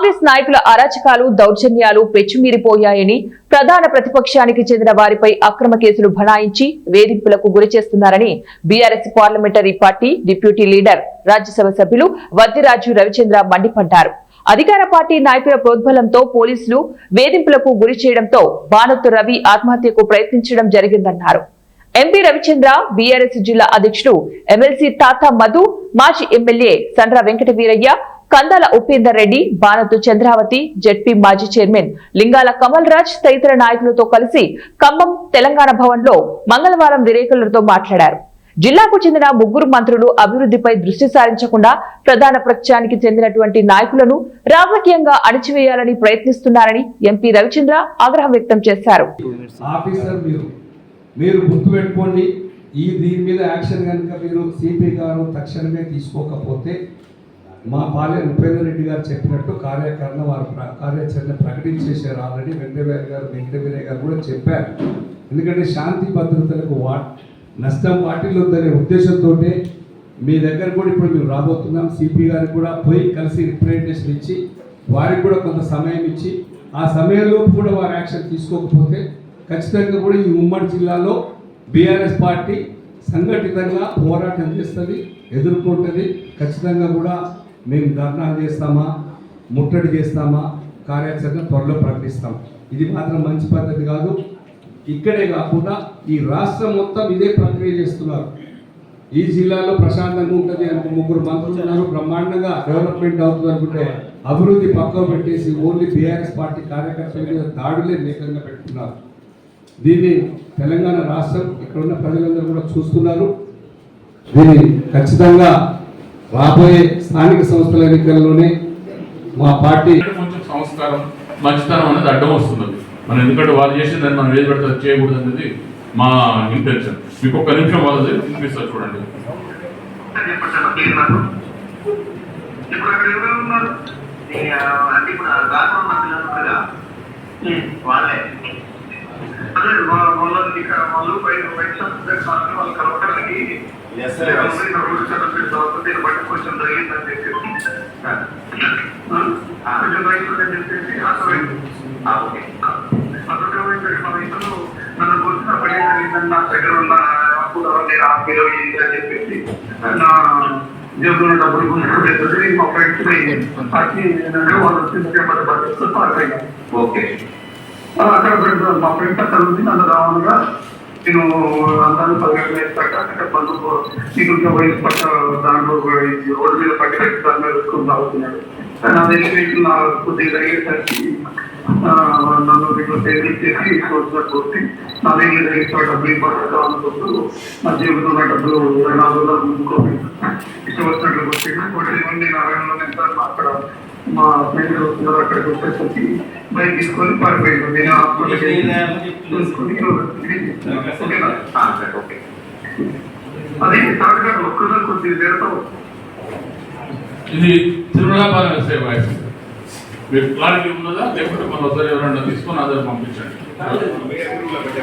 కాంగ్రెస్ నాయకుల అరాచకాలు దౌర్జన్యాలు పెచ్చుమీరిపోయాయని ప్రధాన ప్రతిపక్షానికి చెందిన వారిపై అక్రమ కేసులు బనాయించి వేధింపులకు గురి చేస్తున్నారని BRS parliamentary party deputy leader Rajya Sabha సభ్యులు వద్దిరాజు రవిచంద్ర మండిపడ్డారు. అధికార పార్టీ నాయకుల ప్రోద్బలంతో పోలీసులు వేధింపులకు గురి చేయడంతో బానొత్తు రవి ఆత్మహత్యకు ప్రయత్నించడం జరిగిందన్నారు. ఎంపీ రవిచంద్ర, బీఆర్ఎస్ జిల్లా అధ్యక్షుడు ఎమ్మెల్సీ తాతా మధు, మాజీ ఎమ్మెల్యే సండ్ర వెంకట వీరయ్య, కందాల ఉపేందర్ రెడ్డి, బానొత్తు చంద్రావతి, జెడ్పీ మాజీ చైర్మన్ లింగాల కమల్ రాజ్ తదితర నాయకులతో కలిసి ఖమ్మం తెలంగాణ భవన్ లో మంగళవారం విలేకరులతో మాట్లాడారు. జిల్లాకు చెందిన ముగ్గురు మంత్రులు అభివృద్ధిపై దృష్టి సారించకుండా ప్రధాన పక్షానికి చెందినటువంటి నాయకులను రాజకీయంగా అణిచివేయాలని ప్రయత్నిస్తున్నారని ఎంపీ రవిచంద్ర ఆగ్రహం వ్యక్తం చేశారు. మీరు గుర్తుపెట్టుకోండి, దీని మీద యాక్షన్ కనుక మీరు సిపి గారు తక్షణమే తీసుకోకపోతే మా పాలె ఉపేందర్ రెడ్డి గారు చెప్పినట్టు కార్యాచరణ ప్రకటించేశారు. ఆల్రెడీ వెంకటవీరయ్య గారు కూడా చెప్పారు. ఎందుకంటే శాంతి భద్రతలకు నష్టం వాటిల్లోద్దనే ఉద్దేశంతో మీ దగ్గర కూడా ఇప్పుడు మేము రాబోతున్నాం. సిపి గారికి కూడా పోయి కలిసి రిప్రజెంటేషన్ ఇచ్చి వారికి కూడా కొంత సమయం ఇచ్చి ఆ సమయంలో కూడా వారు యాక్షన్ తీసుకోకపోతే ఖచ్చితంగా కూడా ఈ ఉమ్మడి జిల్లాలో బీఆర్ఎస్ పార్టీ సంఘటితంగా పోరాటం చేస్తుంది, ఎదుర్కొంటుంది. ఖచ్చితంగా కూడా మేము ధర్నాలు చేస్తామా, ముట్టడి చేస్తామా, కార్యాచరణ త్వరలో ప్రకటిస్తాం. ఇది మాత్రం మంచి పద్ధతి కాదు. ఇక్కడే కాకుండా ఈ రాష్ట్రం మొత్తం ఇదే ప్రక్రియ చేస్తున్నారు. ఈ జిల్లాలో ప్రశాంతంగా ఉంటుంది అనుకో, ముగ్గురు మంత్రులు ఉన్నారు, బ్రహ్మాండంగా డెవలప్మెంట్ అవుతుంది అనుకుంటే అభివృద్ధి పక్కకు పెట్టేసి ఓన్లీ బీఆర్ఎస్ పార్టీ కార్యకర్తల మీద దాడులే ఏకంగా పెట్టుకున్నారు. దీన్ని తెలంగాణ రాష్ట్రం ఇక్కడ ఉన్న ప్రజలందరూ కూడా చూస్తున్నారు. దీన్ని ఖచ్చితంగా రాబోయే స్థానిక సంస్థల ఎన్నికల్లోనే మా పార్టీ కొంచెం సంస్కారం మంచితనం అనేది అడ్డం వస్తున్నది. మనం ఎందుకంటే వాళ్ళు చేసిందని మనం ఏది పెడితే చేయకూడదు అనేది మా ఇంటెన్షన్. మీకు ఒక్క నిమిషం వాళ్ళది వినిపిస్తారు చూడండి. కొంచెం జరిగిందని చెప్పేసి నన్ను గుర్తున్న పని జరిగిందని నా దగ్గర ఉన్న అప్పుడు నేను ఆపిలో అని చెప్పేసి నా దేవుడు డబ్బులు గుర్తుపెట్టేది మా ఫ్రెండ్స్ వాళ్ళు తీసుకెళ్ళి పారిపోయాను. ఓకే, అక్కడ మా ఫ్రెండ్స్ అక్కడ ఉంది. నన్ను రావణగా నేను అందరూ 10 గంటలు వేస్తాక అక్కడ పనులు నీకు వయసు పట్ట దాంట్లో రోడ్డు మీద పట్టి పెట్టి దాని మీద వేసుకుని తాగుతున్నాడు. నా దగ్గర నా కొద్దిగా అయ్యేసరికి నన్ను దీంట్లో సేవింగ్ చేసి కొట్టి నా దగ్గర డబ్బులు ఇవ్వడం అనుకుంటూ నా జీవితంలో ఉన్న డబ్బులు 400 ముందుకోండి ఇష్టం వచ్చినట్లు కొట్టి నేను అరణ్యంలో అక్కడ మా స్నేహితులు అక్కడికి వచ్చేసరికి బైక్ తీసుకొని పారిపోయాను. నేను అదే తాటగారు ఒక్కసారి కొద్దిగా వేరతో ఇది తిరుమలాపాలెం సేవ మీకు క్లారిటీ ఉన్నదా? లేకపోతే మన ఒకసారి ఎవరన్నా తీసుకొని అదే పంపించండి.